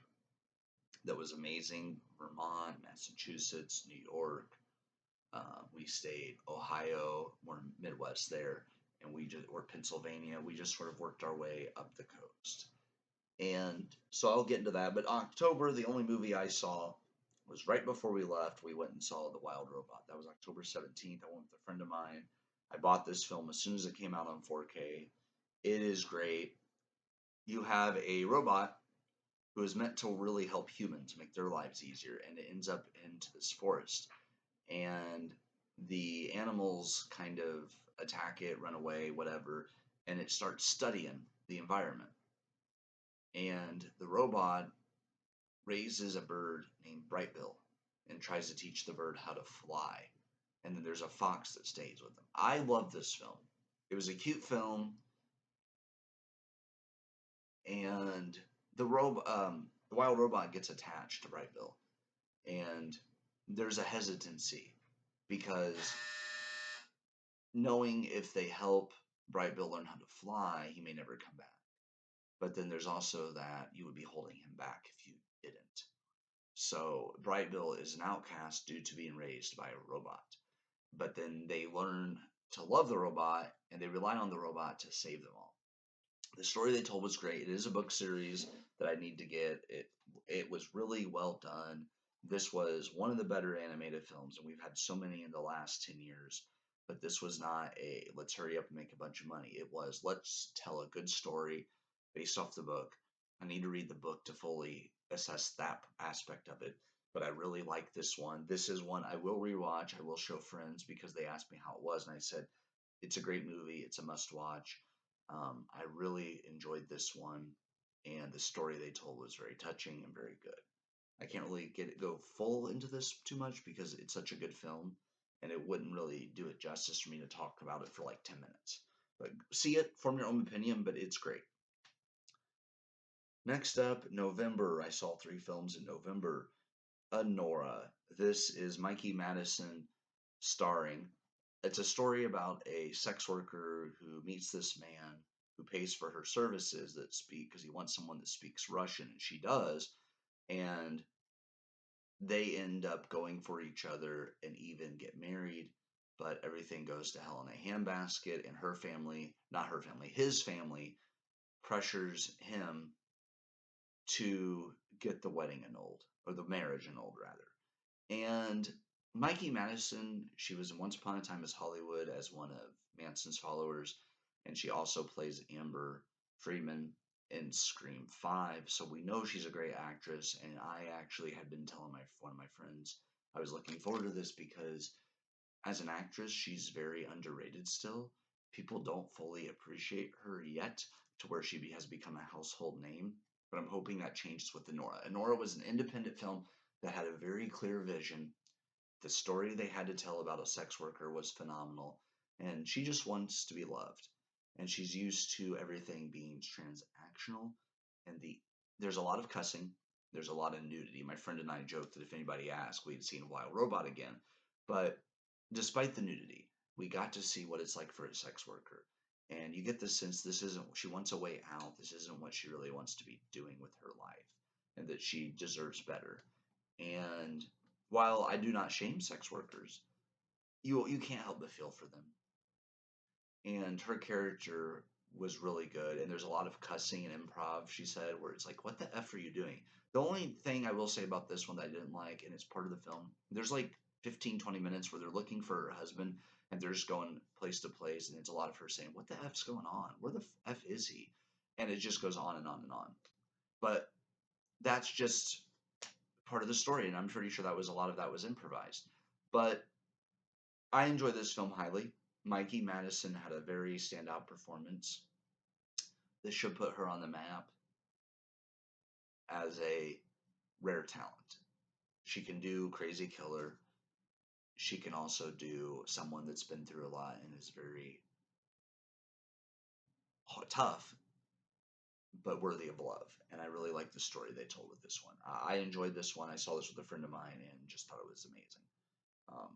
that was amazing. Vermont, Massachusetts, New York. We stayed Ohio, more Midwest there, and or Pennsylvania. We just sort of worked our way up the coast. And so I'll get into that. But October, the only movie I saw was right before we left. We went and saw The Wild Robot. That was October 17th. I went with a friend of mine. I bought this film as soon as it came out on 4K. It is great. You have a robot who is meant to really help humans make their lives easier, and it ends up into this forest. And the animals kind of attack it, run away, whatever, and it starts studying the environment. And the robot raises a bird named Brightbill and tries to teach the bird how to fly. And then there's a fox that stays with them. I love this film. It was a cute film, and the wild robot gets attached to Brightbill, and there's a hesitancy because knowing if they help Brightbill learn how to fly, he may never come back. But then there's also that you would be holding him back if you didn't. So Brightbill is an outcast due to being raised by a robot. But then they learn to love the robot, and they rely on the robot to save them all. The story they told was great. It is a book series that I need to get. It was really well done. This was one of the better animated films, and we've had so many in the last 10 years. But this was not a let's hurry up and make a bunch of money. It was let's tell a good story based off the book. I need to read the book to fully assess that aspect of it. but I really like this one. This is one I will rewatch. I will show friends because they asked me how it was, and I said it's a great movie. It's a must watch. I really enjoyed this one, and the story they told was very touching and very good. I can't really go full into this too much because it's such a good film, and it wouldn't really do it justice for me to talk about it for like 10 minutes. But see it, form your own opinion. But it's great. Next up, November. I saw 3 films in November. Nora. This is Mikey Madison starring. It's a story about a sex worker who meets this man who pays for her services that speak because he wants someone that speaks Russian, and she does. And they end up going for each other and even get married, but everything goes to hell in a handbasket, and her family, not her family, his family pressures him to get the wedding annulled, or the marriage annulled, rather. And Mikey Madison, she was in Once Upon a Time as Hollywood as one of Manson's followers, and she also plays Amber Freeman in Scream 5. So we know she's a great actress, and I actually had been telling one of my friends I was looking forward to this because as an actress, she's very underrated still. People don't fully appreciate her yet to where she has become a household name, but I'm hoping that changes with Nora. Nora was an independent film that had a very clear vision. The story they had to tell about a sex worker was phenomenal, and she just wants to be loved. And she's used to everything being transactional, and there's a lot of cussing, there's a lot of nudity. My friend and I joked that if anybody asked, we'd seen Wild Robot again. But despite the nudity, we got to see what it's like for a sex worker. And you get the sense this isn't, she wants a way out. This isn't what she really wants to be doing with her life, and that she deserves better. And while I do not shame sex workers, you can't help but feel for them. And her character was really good. And there's a lot of cussing and improv, she said, where it's like, what the F are you doing? The only thing I will say about this one that I didn't like, and it's part of the film, there's like 15, 20 minutes where they're looking for her husband and they're just going place to place. And it's a lot of her saying, what the F's going on? Where the F is he? And it just goes on and on and on. But that's just part of the story. And I'm pretty sure that was a lot of that was improvised. But I enjoy this film highly. Mikey Madison had a very standout performance. This should put her on the map as a rare talent. She can do Crazy Killer. She can also do someone that's been through a lot and is very tough, but worthy of love. And I really like the story they told with this one. I enjoyed this one. I saw this with a friend of mine and just thought it was amazing. Um,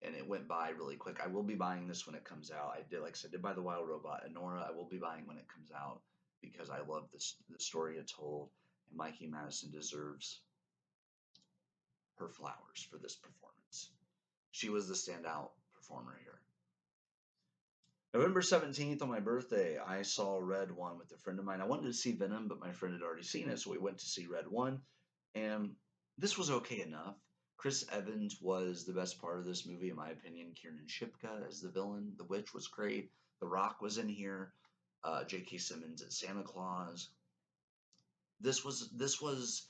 and it went by really quick. I will be buying this when it comes out. I did, like I said, did buy the Wild Robot. And Nora, I will be buying when it comes out because I love the story it told, and Mikey Madison deserves her flowers for this performance. She was the standout performer here. November 17th, on my birthday, I saw Red 1 with a friend of mine. I wanted to see Venom, but my friend had already seen it, so we went to see Red 1. And this was okay enough. Chris Evans was the best part of this movie, in my opinion. Kiernan Shipka as the villain. The Witch was great. The Rock was in here. J.K. Simmons as Santa Claus. This was.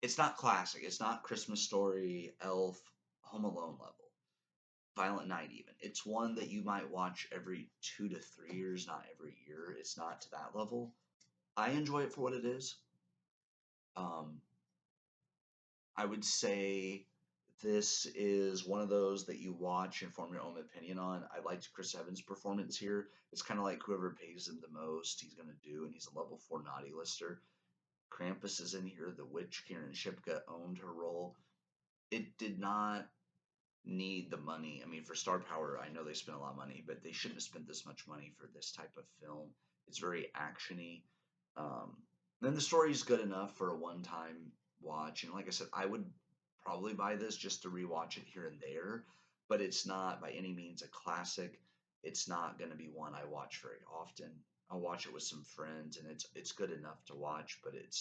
It's not classic. It's not Christmas Story, Elf, Home Alone level. Violent Night, even. It's one that you might watch every 2 to 3 years, not every year. It's not to that level. I enjoy it for what it is. Um, I would say this is one of those that you watch and form your own opinion on. I liked Chris Evans' performance here. It's kind of like whoever pays him the most, he's going to do, and he's a level 4 naughty lister. Krampus is in here. The Witch, Kiernan Shipka, owned her role. It did not need the money. I mean, for star power, I know they spent a lot of money, but they shouldn't have spent this much money for this type of film. It's very actiony. Um, then the story is good enough for a one-time watch. And like I said, I would probably buy this just to rewatch it here and there, but it's not by any means a classic. It's not going to be one I watch very often. I'll watch it with some friends, and it's good enough to watch, but it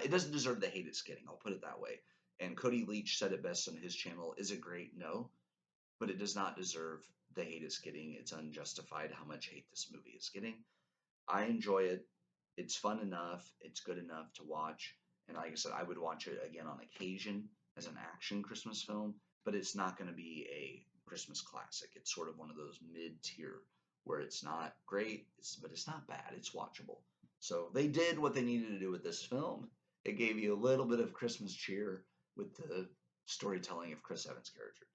doesn't deserve the hate it's getting. I'll put it that way. And Cody Leach said it best on his channel. Is it great? No, but it does not deserve the hate it's getting. It's unjustified how much hate this movie is getting. I enjoy it. It's fun enough. It's good enough to watch. And like I said, I would watch it again on occasion. as an action Christmas film, but it's not going to be a Christmas classic. It's sort of one of those mid-tier where it's not great, but it's not bad. It's watchable. So they did what they needed to do with this film. It gave you a little bit of Christmas cheer with the storytelling of Chris Evans' character.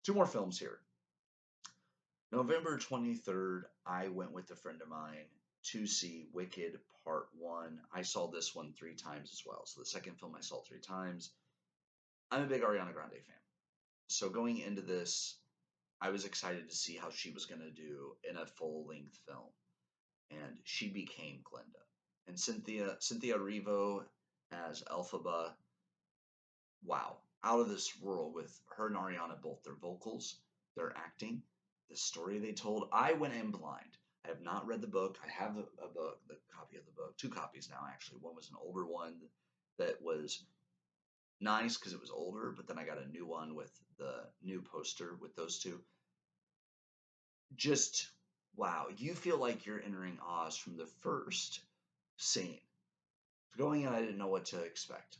Two more films here. November 23rd, I went with a friend of mine to see Wicked Part 1. I saw this one 3 times as well. So the second film I saw 3 times. I'm a big Ariana Grande fan. So going into this, I was excited to see how she was going to do in a full-length film. And she became Glinda. And Cynthia Erivo as Elphaba, wow, out of this world with her and Ariana, both their vocals, their acting, the story they told. I went in blind. I have not read the book. I have a book, the copy of the book, 2 copies now actually. One was an older one that was nice because it was older, but then I got a new one with the new poster with those two. Just wow, you feel like you're entering Oz from the first scene. Going in, I didn't know what to expect.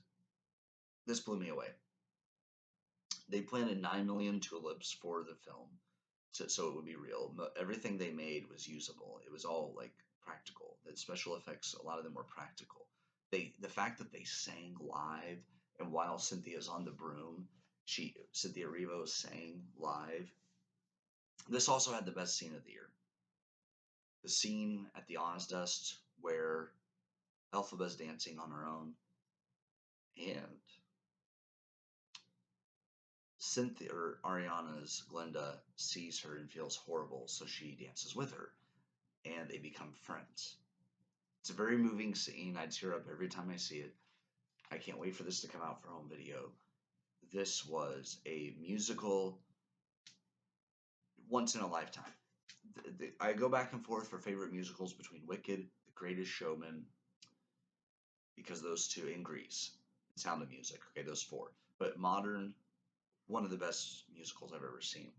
This blew me away. They planted 9 million tulips for the film, so it would be real. Everything they made was usable. It was all like practical. The special effects, a lot of them were practical. The fact that they sang live, and while Cynthia's on the broom, Cynthia Erivo sang live. This also had the best scene of the year. The scene at the Ozdust where Elphaba's dancing on her own, and Cynthia or Ariana's Glinda sees her and feels horrible, so she dances with her, and they become friends. It's a very moving scene. I tear up every time I see it. I can't wait for this to come out for home video. This was a musical once in a lifetime. I go back and forth for favorite musicals between Wicked, The Greatest Showman, because those two, in Grease, Sound of Music. Okay, those 4. But modern, one of the best musicals I've ever seen.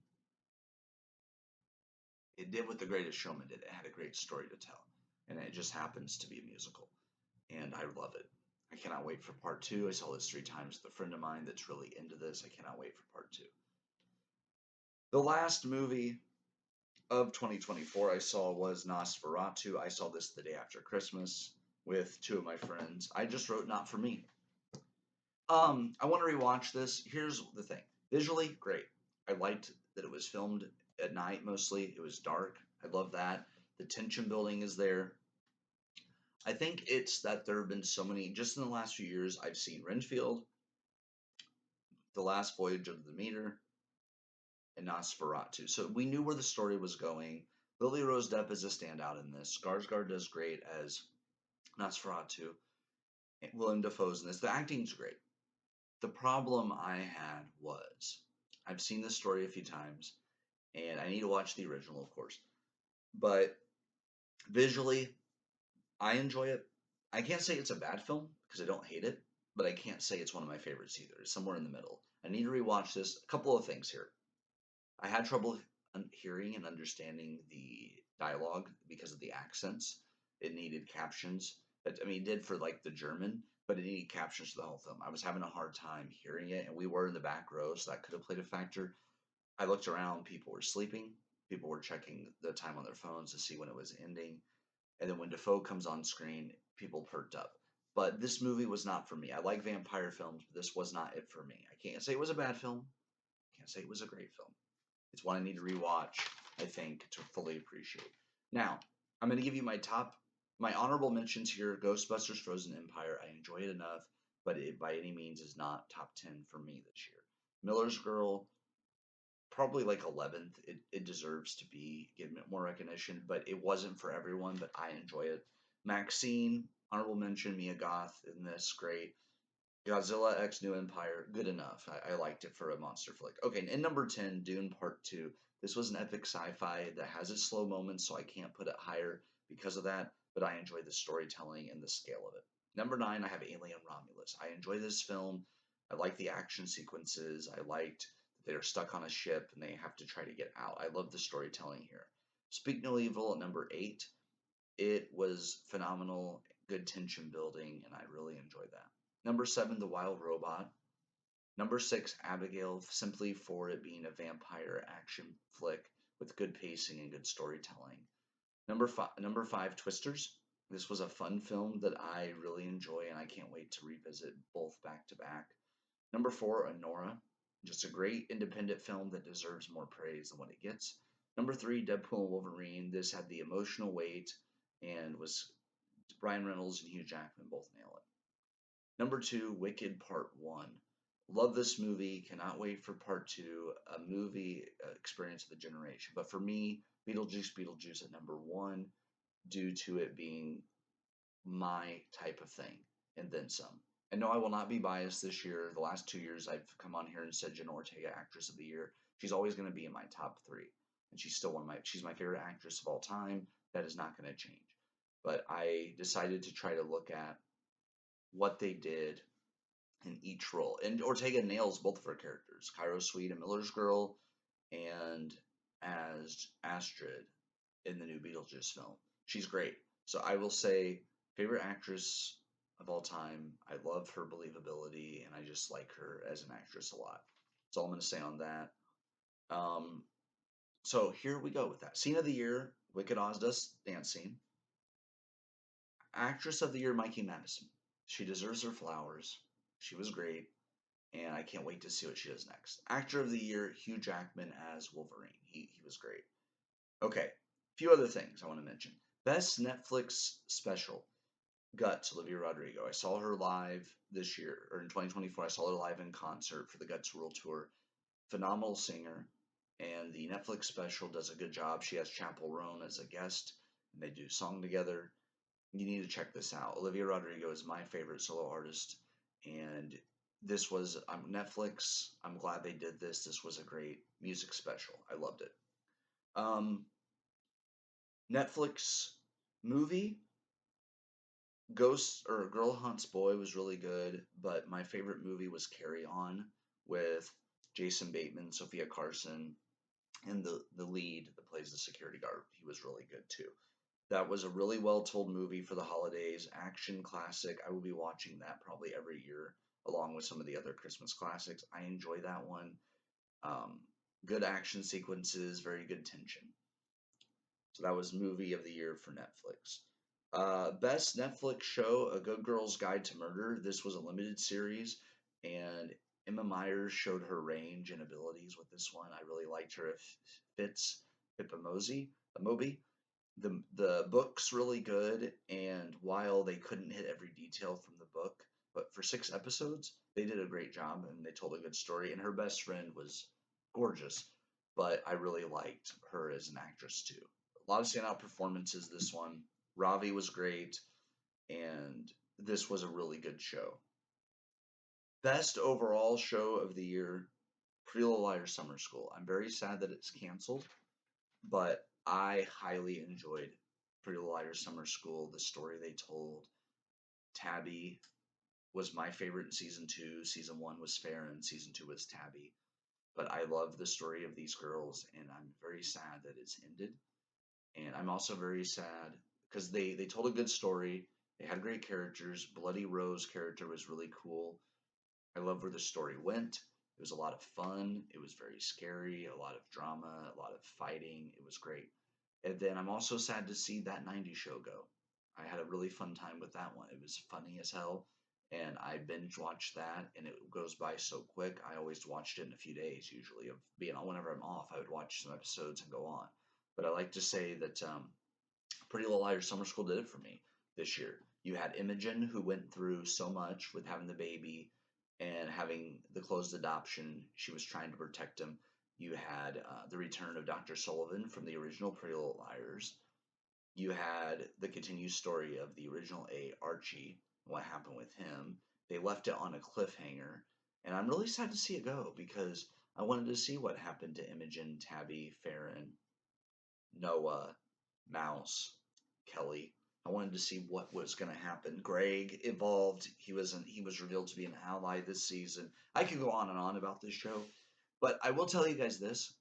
It did what The Greatest Showman did. It had a great story to tell, and it just happens to be a musical, and I love it. I cannot wait for part 2. I saw this 3 times with a friend of mine that's really into this. I cannot wait for part 2. The last movie of 2024 I saw was Nosferatu. I saw this the day after Christmas with 2 of my friends. I just wrote not for me. I want to rewatch this. Here's the thing. Visually, great. I liked that it was filmed at night mostly. It was dark. I love that. The tension building is there. I think it's that there have been so many, just in the last few years, I've seen Renfield, The Last Voyage of the Demeter, and Nosferatu. So we knew where the story was going. Lily Rose Depp is a standout in this. Skarsgård does great as Nosferatu. Willem Dafoe's in this. The acting's great. The problem I had was I've seen this story a few times, and I need to watch the original, of course. But visually, I enjoy it. I can't say it's a bad film because I don't hate it, but I can't say it's one of my favorites either. It's somewhere in the middle. I need to rewatch this. A couple of things here. I had trouble hearing and understanding the dialogue because of the accents. It needed captions. I mean, it did for like the German, but it needed captions for the whole film. I was having a hard time hearing it, and we were in the back row, so that could have played a factor. I looked around, people were sleeping, people were checking the time on their phones to see when it was ending. And then when Defoe comes on screen, people perked up. But this movie was not for me. I like vampire films, but this was not it for me. I can't say it was a bad film. I can't say it was a great film. It's one I need to rewatch, I think, to fully appreciate. Now, I'm going to give you my honorable mentions here. Ghostbusters Frozen Empire. I enjoy it enough, but it by any means is not top 10 for me this year. Miller's Girl, probably like 11th. It deserves to be given more recognition, but it wasn't for everyone, but I enjoy it. Maxine, honorable mention, Mia Goth in this, great. Godzilla X New Empire, good enough. I liked it for a monster flick. Okay, and number 10, Dune Part 2. This was an epic sci-fi that has its slow moments, so I can't put it higher because of that, but I enjoy the storytelling and the scale of it. Number 9, I have Alien Romulus. I enjoy this film. I like the action sequences. I liked that they're stuck on a ship and they have to try to get out. I love the storytelling here. Speak No Evil at number 8. It was phenomenal, good tension building, and I really enjoyed that. Number 7, The Wild Robot. Number 6, Abigail, simply for it being a vampire action flick with good pacing and good storytelling. Number five, Twisters. This was a fun film that I really enjoy, and I can't wait to revisit both back to back. Number 4, Honora. Just a great independent film that deserves more praise than what it gets. Number 3, Deadpool and Wolverine. This had the emotional weight and was Ryan Reynolds and Hugh Jackman both nail it. Number 2, Wicked Part 1. Love this movie. Cannot wait for Part 2. A movie experience of the generation. But for me, Beetlejuice at number 1 due to it being my type of thing and then some. And no, I will not be biased this year. The last 2 years I've come on here and said Jenna Ortega Actress of the Year. She's always going to be in my top 3. And she's still she's my favorite actress of all time. That is not going to change. But I decided to try to look at what they did in each role. And Ortega nails both of her characters, Cairo Sweet and Miller's Girl, and as Astrid in the new Beetlejuice film. She's great. So I will say, favorite actress of all time. I love her believability, and I just like her as an actress a lot. That's all I'm going to say on that. Um, so here we go with that. Scene of the year, Wicked Oz's dance scene. Actress of the year, Mikey Madison. She deserves her flowers. She was great, and I can't wait to see what she does next. Actor of the year, Hugh Jackman as Wolverine. He was great. Okay, a few other things I want to mention. Best Netflix special, Guts, Olivia Rodrigo. I saw her live this year, or in 2024. I saw her live in concert for the Guts World Tour. Phenomenal singer, and the Netflix special does a good job. She has Chappell Roan as a guest, and they do a song together. You need to check this out. Olivia Rodrigo is my favorite solo artist, and this was on Netflix. I'm glad they did this. This was a great music special. I loved it. Um, Netflix movie Ghost or Girl Hunts Boy was really good, but my favorite movie was Carry On with Jason Bateman, Sophia Carson, and the lead that plays the security guard. He was really good too. That was a really well told movie for the holidays, action classic. I will be watching that probably every year along with some of the other Christmas classics. I enjoy that one. Um, Good action sequences, very good tension. So that was movie of the year for Netflix. Best Netflix show, A Good Girl's Guide to Murder. This was a limited series, and Emma Myers showed her range and abilities with this one. I really liked her. If Fitz Moby. The book's really good, and while they couldn't hit every detail from the book, but for 6 episodes, they did a great job and they told a good story. And her best friend was gorgeous, but I really liked her as an actress too. A lot of standout performances this one. Ravi was great, and this was a really good show. Best overall show of the year, Pretty Little Liars Summer School. I'm very sad that it's canceled, but I highly enjoyed Pretty Little Liars Summer School, the story they told. Tabby was my favorite in season 2. Season 1 was Farron, season 2 was Tabby. But I love the story of these girls, and I'm very sad that it's ended. And I'm also very sad because they told a good story. They had great characters. Bloody Rose character was really cool. I love where the story went. It was a lot of fun. It was very scary, a lot of drama, a lot of fighting. It was great. And then I'm also sad to see that 90s show go. I had a really fun time with that one. It was funny as hell. And I binge watched that, and it goes by so quick. I always watched it in a few days, usually. Of being on, whenever I'm off, I would watch some episodes and go on. But I like to say that Pretty Little Liars Summer School did it for me this year. You had Imogen, who went through so much with having the baby and having the closed adoption. She was trying to protect him. You had the return of Dr. Sullivan from the original Pretty Little Liars. You had the continued story of the original A, Archie, what happened with him. They left it on a cliffhanger, and I'm really sad to see it go because I wanted to see what happened to Imogen, Tabby, Farron, Noah, Mouse, Kelly. I wanted to see what was going to happen. Greg evolved. He was revealed to be an ally this season. I could go on and on about this show, but I will tell you guys this: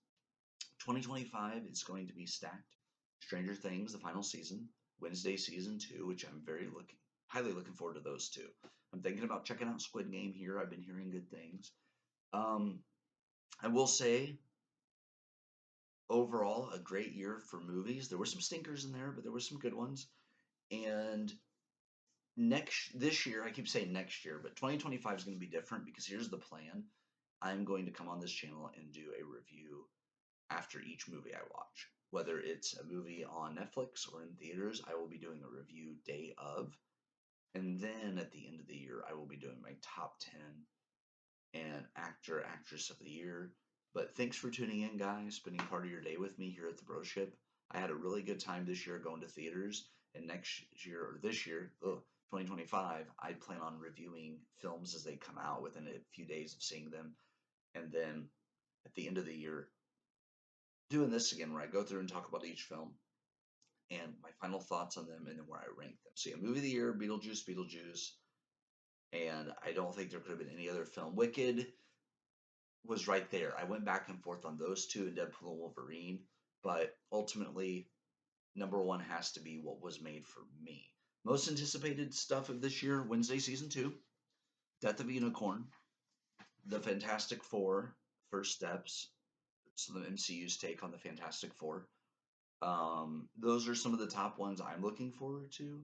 2025 is going to be stacked. Stranger Things, the final season, Wednesday season 2, which I'm highly looking forward to those two. I'm thinking about checking out Squid Game here. I've been hearing good things. Um, I will say, overall, a great year for movies. There were some stinkers in there, but there were some good ones. And this year, I keep saying next year, but 2025 is going to be different because here's the plan. I'm going to come on this channel and do a review after each movie I watch. Whether it's a movie on Netflix or in theaters, I will be doing a review day of. And then at the end of the year, I will be doing my top 10 and actor, actress of the year. But thanks for tuning in, guys, spending part of your day with me here at the Broship. I had a really good time this year going to theaters, and next year, or this year, 2025, I plan on reviewing films as they come out within a few days of seeing them. And then at the end of the year, doing this again where I go through and talk about each film and my final thoughts on them and then where I rank them. So, yeah, movie of the year, Beetlejuice, Beetlejuice. And I don't think there could have been any other film. Wicked was right there. I went back and forth on those two and Deadpool and Wolverine, but ultimately, number one has to be what was made for me. Most anticipated stuff of this year: Wednesday season 2, Death of a Unicorn, The Fantastic Four, First Steps. So the MCU's take on the Fantastic Four. Those are some of the top ones I'm looking forward to,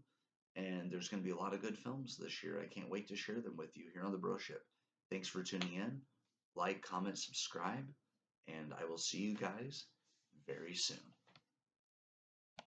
and there's going to be a lot of good films this year. I can't wait to share them with you here on the Broship. Thanks for tuning in. Like, comment, subscribe, and I will see you guys very soon.